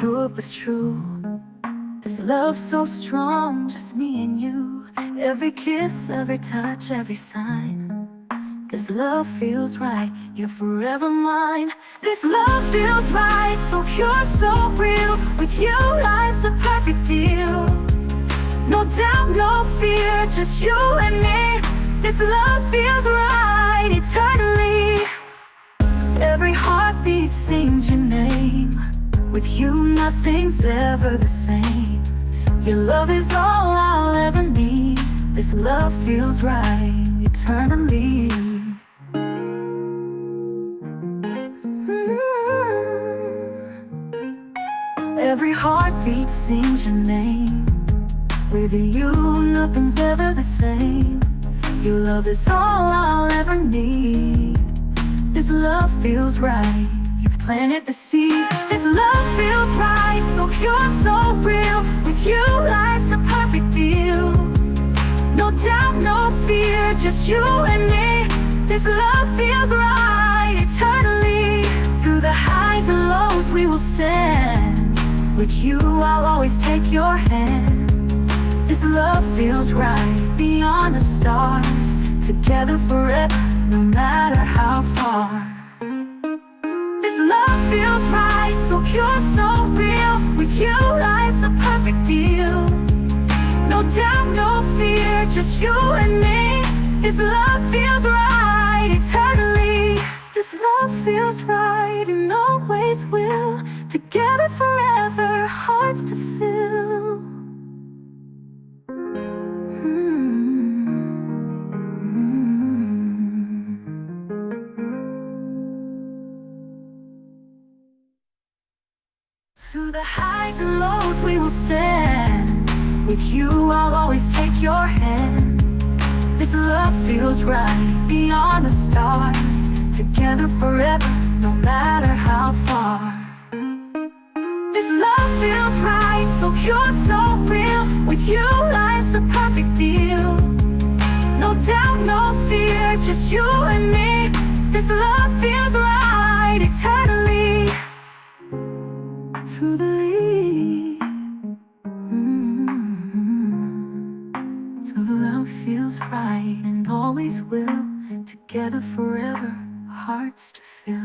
knew it was true. This love so strong, just me and you. Every kiss, every touch, every sign. This love feels right, you're forever mine. This love feels right, so pure, so real. With you, life's a perfect deal. No doubt, no fear, just you and me. This love feels right, eternally. Every heartbeat sings your name. With you, nothing's ever the same. Your love is all I'll ever need. This love feels right, eternally. Every heartbeat sings your name. With you, nothing's ever the same. Your love is all I'll ever need. This love feels right, you've planted the seed. This love feels right, so pure, so real. With you, life's a perfect deal. No doubt, no fear, just you and me. This love feels right, eternally. Through the highs and lows we will stand. With you, I'll always take your hand. This love feels right, beyond the stars. Together forever, no matter how far. This love feels right, so pure, so real. With you, life's a perfect deal. No doubt, no fear, just you and me. This love feels right, eternally. This love feels right and always will. Together forever, hearts to fill. Through the highs and lows we will stand. With you, I'll always take your hand. This love feels right, beyond the stars. Together forever, no matter how far. This love feels right, so pure, so real. With you, life's a perfect deal. No doubt, no fear, just you and me. This love feels right, eternally. Through the leaves, through the love feels right and always will. Together forever, hearts to fill.